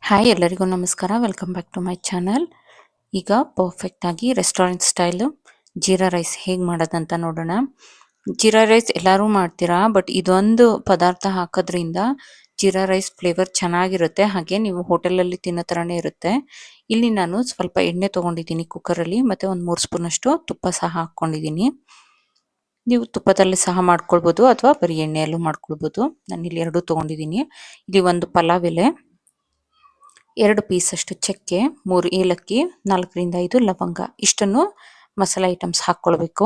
Hi ಎಲ್ಲರಿಗೂ ನಮಸ್ಕಾರ. Welcome back to my channel. ಈಗ ಪರ್ಫೆಕ್ಟ್ ಆಗಿ ರೆಸ್ಟೋರೆಂಟ್ ಸ್ಟೈಲ್ ಜೀರಾ ರೈಸ್ ಹೇಗೆ ಮಾಡೋದಂತ ನೋಡೋಣ. ಜೀರಾ ರೈಸ್ ಎಲ್ಲರೂ ಮಾಡ್ತೀರಾ, ಬಟ್ ಇದೊಂದು ಪದಾರ್ಥ ಹಾಕೋದ್ರಿಂದ ಜೀರಾ ರೈಸ್ ಫ್ಲೇವರ್ ಚೆನ್ನಾಗಿರುತ್ತೆ. ಹಾಗೆ ನೀವು ಹೋಟೆಲಲ್ಲಿ ತಿನ್ನೋ ಥರನೇ ಇರುತ್ತೆ. ಇಲ್ಲಿ ನಾನು ಸ್ವಲ್ಪ ಎಣ್ಣೆ ತೊಗೊಂಡಿದ್ದೀನಿ ಕುಕ್ಕರಲ್ಲಿ, ಮತ್ತು ಒಂದು 3 ಸ್ಪೂನಷ್ಟು ತುಪ್ಪ ಸಹ ಹಾಕ್ಕೊಂಡಿದ್ದೀನಿ. ನೀವು ತುಪ್ಪದಲ್ಲಿ ಸಹ ಮಾಡ್ಕೊಳ್ಬೋದು ಅಥವಾ ಬರೀ ಎಣ್ಣೆಯಲ್ಲೂ ಮಾಡ್ಕೊಳ್ಬೋದು. ನಾನಿಲ್ಲಿ 2 ತೊಗೊಂಡಿದ್ದೀನಿ. ಇಲ್ಲಿ ಒಂದು ಪಲಾವ್ ಎಲೆ, 2 ಪೀಸಷ್ಟು ಚಕ್ಕೆ, 3 ಏಲಕ್ಕಿ, 4ರಿಂದ 5 ಲವಂಗ, ಇಷ್ಟನ್ನು ಮಸಾಲೆ ಐಟಮ್ಸ್ ಹಾಕ್ಕೊಳ್ಬೇಕು.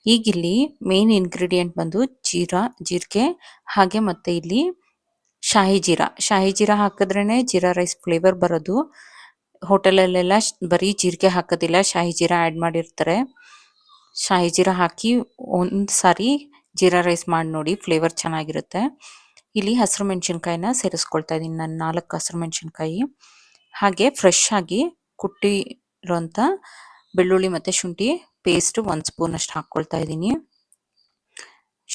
ಈಗಿಲ್ಲಿ ಮೇನ್ ಇಂಗ್ರೀಡಿಯೆಂಟ್ ಬಂದು ಜೀರಿಗೆ, ಹಾಗೆ ಮತ್ತೆ ಇಲ್ಲಿ ಶಾಹಿ ಜೀರಾ ಹಾಕಿದ್ರೇ ಜೀರಾ ರೈಸ್ ಫ್ಲೇವರ್ ಬರೋದು. ಹೋಟೆಲಲ್ಲೆಲ್ಲ ಬರೀ ಜೀರಿಗೆ ಹಾಕೋದಿಲ್ಲ, ಶಾಹಿ ಜೀರಾ ಆ್ಯಡ್ ಮಾಡಿರ್ತಾರೆ. ಶಾಹಿ ಜೀರಾ ಹಾಕಿ ಒಂದು ಸಾರಿ ಜೀರಾ ರೈಸ್ ಮಾಡಿ ನೋಡಿ, ಫ್ಲೇವರ್ ಚೆನ್ನಾಗಿರುತ್ತೆ. ಇಲ್ಲಿ ಹಸಿರು ಮೆಣಸಿನ್ಕಾಯಿನ ಸೇರಿಸ್ಕೊಳ್ತಾ ಇದ್ದೀನಿ ನಾನು, 4 ಹಸಿರು ಮೆಣಸಿನ್ಕಾಯಿ. ಹಾಗೆ ಫ್ರೆಶ್ ಆಗಿ ಕುಟ್ಟಿರೋಂಥ ಬೆಳ್ಳುಳ್ಳಿ ಮತ್ತು ಶುಂಠಿ ಪೇಸ್ಟ್ 1 ಸ್ಪೂನ್ ಅಷ್ಟು ಹಾಕ್ಕೊಳ್ತಾ ಇದ್ದೀನಿ.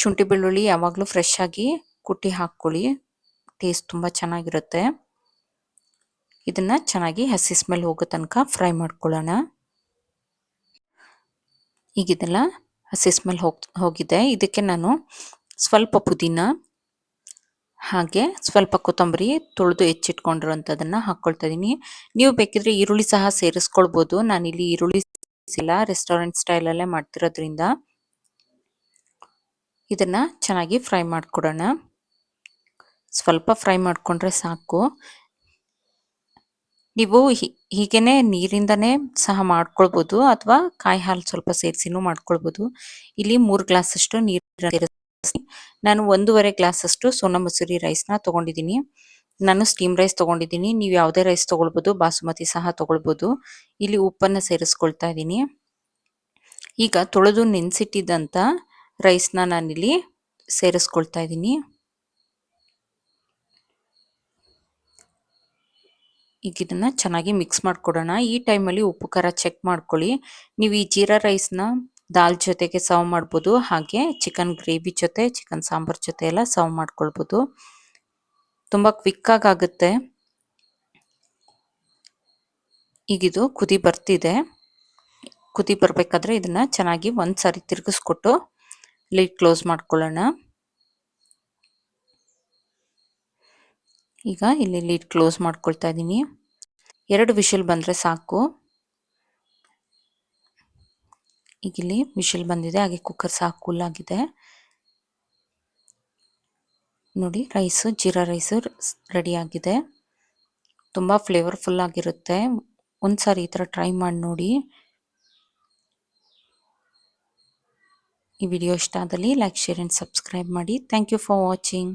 ಶುಂಠಿ ಬೆಳ್ಳುಳ್ಳಿ ಯಾವಾಗಲೂ ಫ್ರೆಶ್ ಆಗಿ ಕುಟ್ಟಿ ಹಾಕ್ಕೊಳ್ಳಿ, ಟೇಸ್ಟ್ ತುಂಬ ಚೆನ್ನಾಗಿರುತ್ತೆ. ಇದನ್ನು ಚೆನ್ನಾಗಿ ಹಸಿ ಸ್ಮೆಲ್ ಹೋಗೋ ತನಕ ಫ್ರೈ ಮಾಡ್ಕೊಳ್ಳೋಣ. ಈಗ ಇದೆಲ್ಲ ಹಸಿ ಸ್ಮೆಲ್ ಹೋಗಿದೆ. ಇದಕ್ಕೆ ನಾನು ಸ್ವಲ್ಪ ಪುದೀನ, ಹಾಗೆ ಸ್ವಲ್ಪ ಕೊತ್ತಂಬರಿ ತೊಳೆದು ಹೆಚ್ಚಿಟ್ಕೊಂಡಿರೋಂಥದ್ದನ್ನು ಹಾಕ್ಕೊಳ್ತಾ ಇದ್ದೀನಿ. ನೀವು ಬೇಕಿದ್ರೆ ಈರುಳ್ಳಿ ಸಹ ಸೇರಿಸ್ಕೊಳ್ಬೋದು. ನಾನಿಲ್ಲಿ ಈರುಳ್ಳಿ ಇಲ್ಲ, ರೆಸ್ಟೋರೆಂಟ್ ಸ್ಟೈಲಲ್ಲೇ ಮಾಡ್ತಿರೋದ್ರಿಂದ. ಇದನ್ನು ಚೆನ್ನಾಗಿ ಫ್ರೈ ಮಾಡಿಕೊಡೋಣ. ಸ್ವಲ್ಪ ಫ್ರೈ ಮಾಡಿಕೊಂಡ್ರೆ ಸಾಕು. ನೀವು ಹೀಗೇನೆ ನೀರಿಂದನೇ ಸಹ ಮಾಡ್ಕೊಳ್ಬೋದು, ಅಥವಾ ಕಾಯಿ ಹಾಲು ಸ್ವಲ್ಪ ಸೇರಿಸಿನೂ ಮಾಡ್ಕೊಳ್ಬೋದು. ಇಲ್ಲಿ 3 ಗ್ಲಾಸಷ್ಟು ನೀರು ಸೇರಿಸಿ ನಾನು 1.5 ಗ್ಲಾಸಷ್ಟು ಸೋನಾ ಮಸೂರಿ ರೈಸ್ನ ತೊಗೊಂಡಿದ್ದೀನಿ. ನಾನು ಸ್ಟೀಮ್ ರೈಸ್ ತೊಗೊಂಡಿದ್ದೀನಿ, ನೀವು ಯಾವುದೇ ರೈಸ್ ತೊಗೊಳ್ಬೋದು, ಬಾಸುಮತಿ ಸಹ ತೊಗೊಳ್ಬೋದು. ಇಲ್ಲಿ ಉಪ್ಪನ್ನು ಸೇರಿಸ್ಕೊಳ್ತಾ ಇದ್ದೀನಿ. ಈಗ ತೊಳೆದು ನೆನೆಸಿಟ್ಟಿದ್ದಂಥ ರೈಸ್ನ ನಾನಿಲ್ಲಿ ಸೇರಿಸ್ಕೊಳ್ತಾ ಇದ್ದೀನಿ. ಈಗ ಇದನ್ನು ಚೆನ್ನಾಗಿ ಮಿಕ್ಸ್ ಮಾಡಿಕೊಡೋಣ. ಈ ಟೈಮಲ್ಲಿ ಉಪ್ಪು ಖಾರ ಚೆಕ್ ಮಾಡ್ಕೊಳ್ಳಿ. ನೀವು ಈ ಜೀರಾ ರೈಸ್ನ ದಾಲ್ ಜೊತೆಗೆ ಸರ್ವ್ ಮಾಡ್ಬೋದು, ಹಾಗೆ ಚಿಕನ್ ಗ್ರೇವಿ ಜೊತೆ, ಚಿಕನ್ ಸಾಂಬಾರ್ ಜೊತೆ ಎಲ್ಲ ಸರ್ವ್ ಮಾಡ್ಕೊಳ್ಬೋದು. ತುಂಬ ಕ್ವಿಕ್ಕಾಗಿ ಆಗುತ್ತೆ. ಈಗಿದು ಕುದಿ ಬರ್ತಿದೆ. ಕುದಿ ಬರಬೇಕಾದ್ರೆ ಇದನ್ನು ಚೆನ್ನಾಗಿ ಒಂದು ಸಾರಿ ತಿರುಗಿಸ್ಕೊಟ್ಟು ಲಿಡ್ ಕ್ಲೋಸ್ ಮಾಡ್ಕೊಳ್ಳೋಣ. ಈಗ ಇಲ್ಲಿ ಲಿಡ್ ಕ್ಲೋಸ್ ಮಾಡ್ಕೊಳ್ತಾ ಇದ್ದೀನಿ. 2 ವಿಷಲ್ ಬಂದರೆ ಸಾಕು. ಈಗ ಇಲ್ಲಿ ವಿಷಲ್ ಬಂದಿದೆ, ಹಾಗೆ ಕುಕ್ಕರ್ ಸಹ ಕೂಲ್ ಆಗಿದೆ. ನೋಡಿ, ಜೀರಾ ರೈಸು ರೆಡಿ ಆಗಿದೆ. ತುಂಬ ಫ್ಲೇವರ್ಫುಲ್ ಆಗಿರುತ್ತೆ. ಒಂದು ಸಾರಿ ಈ ಥರ ಟ್ರೈ ಮಾಡಿ ನೋಡಿ. ಈ ವಿಡಿಯೋ ಇಷ್ಟ ಆದಲ್ಲಿ ಲೈಕ್, ಶೇರ್ ಆ್ಯಂಡ್ ಸಬ್ಸ್ಕ್ರೈಬ್ ಮಾಡಿ. Thank you for watching.